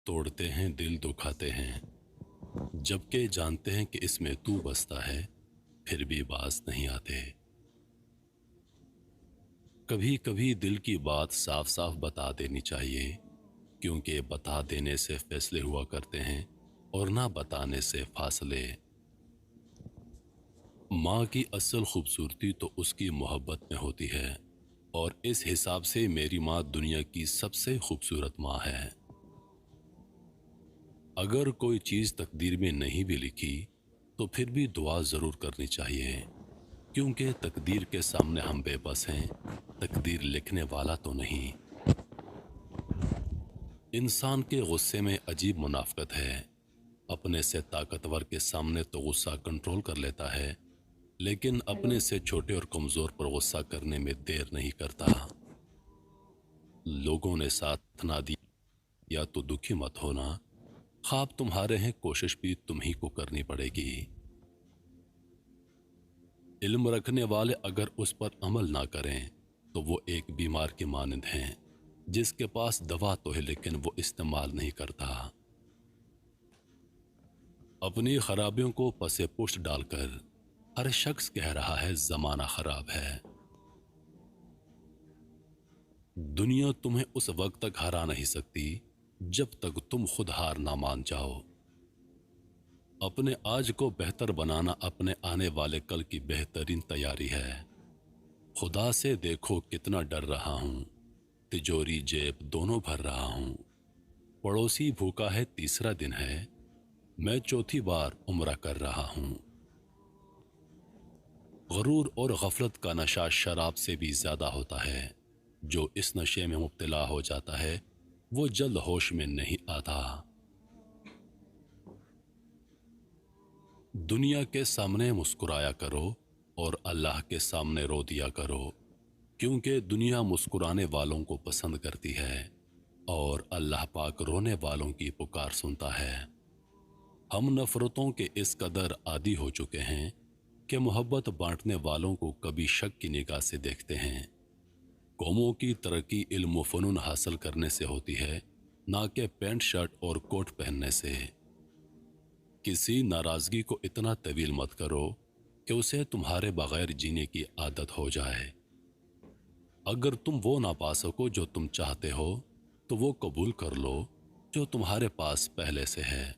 توڑتے ہیں دل دکھاتے ہیں، جبکہ جانتے ہیں کہ اس میں تو بستا ہے، پھر بھی باز نہیں آتے۔ کبھی کبھی دل کی بات صاف صاف بتا دینی چاہیے، کیونکہ بتا دینے سے فیصلے ہوا کرتے ہیں اور نہ بتانے سے فاصلے۔ ماں کی اصل خوبصورتی تو اس کی محبت میں ہوتی ہے، اور اس حساب سے میری ماں دنیا کی سب سے خوبصورت ماں ہے۔ اگر کوئی چیز تقدیر میں نہیں بھی لکھی تو پھر بھی دعا ضرور کرنی چاہیے، کیونکہ تقدیر کے سامنے ہم بے بس ہیں، تقدیر لکھنے والا تو نہیں۔ انسان کے غصے میں عجیب منافقت ہے، اپنے سے طاقتور کے سامنے تو غصہ کنٹرول کر لیتا ہے، لیکن اپنے سے چھوٹے اور کمزور پر غصہ کرنے میں دیر نہیں کرتا۔ لوگوں نے ساتھ نہ دیا تو دکھی مت ہونا، خواب تمہارے ہیں، کوشش بھی تم ہی کو کرنی پڑے گی۔ علم رکھنے والے اگر اس پر عمل نہ کریں تو وہ ایک بیمار کے مانند ہیں، جس کے پاس دوا تو ہے لیکن وہ استعمال نہیں کرتا۔ اپنی خرابیوں کو پس پشت ڈال کر ہر شخص کہہ رہا ہے زمانہ خراب ہے۔ دنیا تمہیں اس وقت تک ہرا نہیں سکتی جب تک تم خود ہار نہ مان جاؤ۔ اپنے آج کو بہتر بنانا اپنے آنے والے کل کی بہترین تیاری ہے۔ خدا سے دیکھو کتنا ڈر رہا ہوں، تجوری جیب دونوں بھر رہا ہوں۔ پڑوسی بھوکا ہے تیسرا دن ہے، میں چوتھی بار عمرہ کر رہا ہوں۔ غرور اور غفلت کا نشہ شراب سے بھی زیادہ ہوتا ہے، جو اس نشے میں مبتلا ہو جاتا ہے وہ جلد ہوش میں نہیں آتا۔ دنیا کے سامنے مسکرایا کرو اور اللہ کے سامنے رو دیا کرو، کیونکہ دنیا مسکرانے والوں کو پسند کرتی ہے اور اللہ پاک رونے والوں کی پکار سنتا ہے۔ ہم نفرتوں کے اس قدر عادی ہو چکے ہیں کہ محبت بانٹنے والوں کو کبھی شک کی نگاہ سے دیکھتے ہیں۔ قوموں کی ترقی علم و فنون حاصل کرنے سے ہوتی ہے، نہ کہ پینٹ شرٹ اور کوٹ پہننے سے۔ کسی ناراضگی کو اتنا طویل مت کرو کہ اسے تمہارے بغیر جینے کی عادت ہو جائے۔ اگر تم وہ نہ پا سکو جو تم چاہتے ہو تو وہ قبول کر لو جو تمہارے پاس پہلے سے ہے۔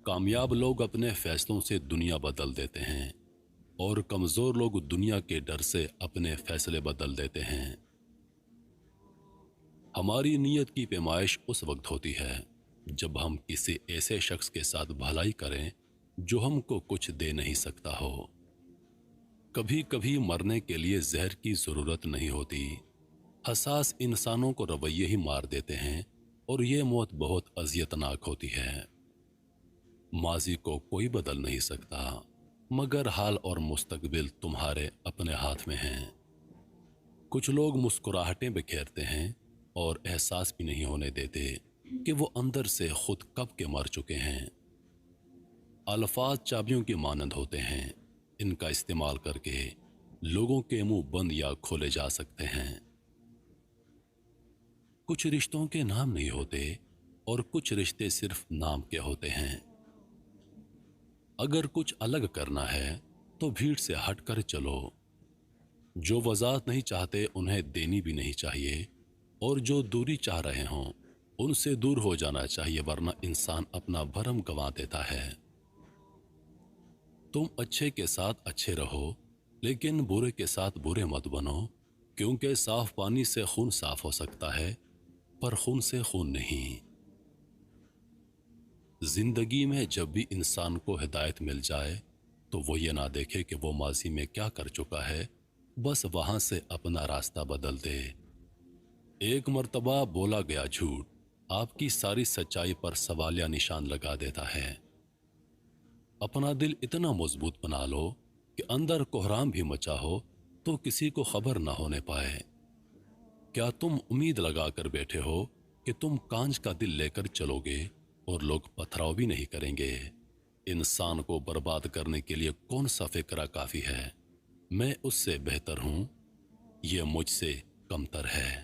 کامیاب لوگ اپنے فیصلوں سے دنیا بدل دیتے ہیں، اور کمزور لوگ دنیا کے ڈر سے اپنے فیصلے بدل دیتے ہیں۔ ہماری نیت کی پیمائش اس وقت ہوتی ہے جب ہم کسی ایسے شخص کے ساتھ بھلائی کریں جو ہم کو کچھ دے نہیں سکتا ہو۔ کبھی کبھی مرنے کے لیے زہر کی ضرورت نہیں ہوتی، حساس انسانوں کو رویے ہی مار دیتے ہیں، اور یہ موت بہت اذیتناک ہوتی ہے۔ ماضی کو کوئی بدل نہیں سکتا، مگر حال اور مستقبل تمہارے اپنے ہاتھ میں ہیں۔ کچھ لوگ مسکراہٹیں بکھیرتے ہیں اور احساس بھی نہیں ہونے دیتے کہ وہ اندر سے خود کب کے مر چکے ہیں۔ الفاظ چابیوں کی مانند ہوتے ہیں، ان کا استعمال کر کے لوگوں کے منہ بند یا کھولے جا سکتے ہیں۔ کچھ رشتوں کے نام نہیں ہوتے اور کچھ رشتے صرف نام کے ہوتے ہیں۔ اگر کچھ الگ کرنا ہے تو بھیڑ سے ہٹ کر چلو۔ جو وضاحت نہیں چاہتے انہیں دینی بھی نہیں چاہیے، اور جو دوری چاہ رہے ہوں ان سے دور ہو جانا چاہیے، ورنہ انسان اپنا بھرم گنوا دیتا ہے۔ تم اچھے کے ساتھ اچھے رہو، لیکن برے کے ساتھ برے مت بنو، کیونکہ صاف پانی سے خون صاف ہو سکتا ہے پر خون سے خون نہیں۔ زندگی میں جب بھی انسان کو ہدایت مل جائے تو وہ یہ نہ دیکھے کہ وہ ماضی میں کیا کر چکا ہے، بس وہاں سے اپنا راستہ بدل دے۔ ایک مرتبہ بولا گیا جھوٹ آپ کی ساری سچائی پر سوالیہ نشان لگا دیتا ہے۔ اپنا دل اتنا مضبوط بنا لو کہ اندر کوہرام بھی مچا ہو تو کسی کو خبر نہ ہونے پائے۔ کیا تم امید لگا کر بیٹھے ہو کہ تم کانچ کا دل لے کر چلو گے اور لوگ پتھراؤ بھی نہیں کریں گے؟ انسان کو برباد کرنے کے لیے کون سا فکرہ کافی ہے؟ میں اس سے بہتر ہوں، یہ مجھ سے کمتر ہے۔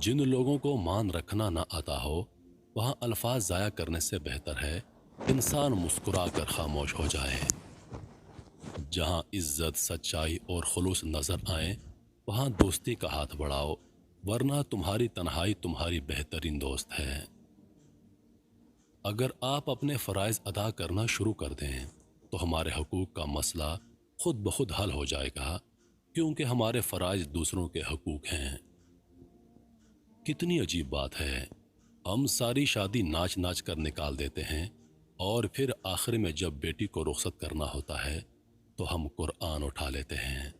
جن لوگوں کو مان رکھنا نہ آتا ہو وہاں الفاظ ضائع کرنے سے بہتر ہے انسان مسکرا کر خاموش ہو جائے۔ جہاں عزت، سچائی اور خلوص نظر آئیں وہاں دوستی کا ہاتھ بڑھاؤ، ورنہ تمہاری تنہائی تمہاری بہترین دوست ہے۔ اگر آپ اپنے فرائض ادا کرنا شروع کر دیں تو ہمارے حقوق کا مسئلہ خود بخود حل ہو جائے گا، کیونکہ ہمارے فرائض دوسروں کے حقوق ہیں۔ کتنی عجیب بات ہے، ہم ساری شادی ناچ ناچ کر نکال دیتے ہیں اور پھر آخر میں جب بیٹی کو رخصت کرنا ہوتا ہے تو ہم قرآن اٹھا لیتے ہیں۔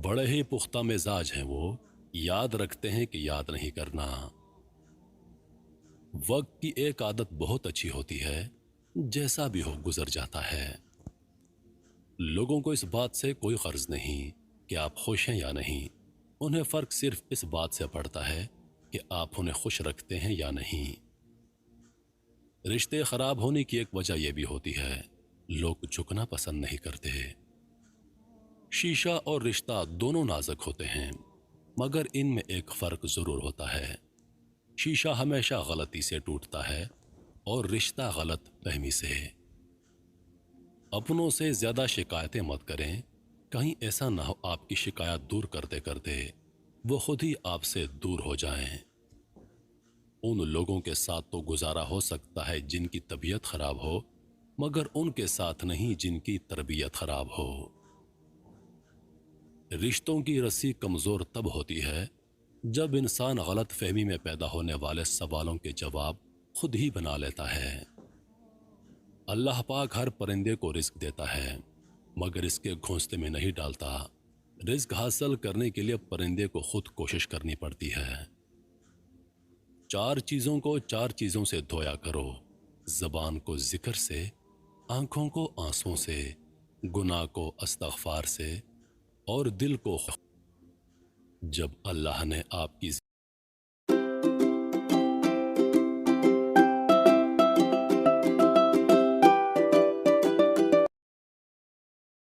بڑے ہی پختہ مزاج ہیں وہ، یاد رکھتے ہیں کہ یاد نہیں کرنا۔ وقت کی ایک عادت بہت اچھی ہوتی ہے، جیسا بھی ہو گزر جاتا ہے۔ لوگوں کو اس بات سے کوئی غرض نہیں کہ آپ خوش ہیں یا نہیں، انہیں فرق صرف اس بات سے پڑتا ہے کہ آپ انہیں خوش رکھتے ہیں یا نہیں۔ رشتے خراب ہونے کی ایک وجہ یہ بھی ہوتی ہے، لوگ جھکنا پسند نہیں کرتے۔ شیشہ اور رشتہ دونوں نازک ہوتے ہیں، مگر ان میں ایک فرق ضرور ہوتا ہے۔ شیشہ ہمیشہ غلطی سے ٹوٹتا ہے اور رشتہ غلط فہمی سے۔ اپنوں سے زیادہ شکایتیں مت کریں، کہیں ایسا نہ ہو آپ کی شکایت دور کرتے کرتے وہ خود ہی آپ سے دور ہو جائیں۔ ان لوگوں کے ساتھ تو گزارا ہو سکتا ہے جن کی طبیعت خراب ہو، مگر ان کے ساتھ نہیں جن کی تربیت خراب ہو۔ رشتوں کی رسی کمزور تب ہوتی ہے جب انسان غلط فہمی میں پیدا ہونے والے سوالوں کے جواب خود ہی بنا لیتا ہے۔ اللہ پاک ہر پرندے کو رزق دیتا ہے، مگر اس کے گھونسلے میں نہیں ڈالتا۔ رزق حاصل کرنے کے لیے پرندے کو خود کوشش کرنی پڑتی ہے۔ 4 چیزوں کو 4 چیزوں سے دھویا کرو، زبان کو ذکر سے، آنکھوں کو آنسوں سے، گناہ کو استغفار سے، اور دل کو جب اللہ نے آپ کی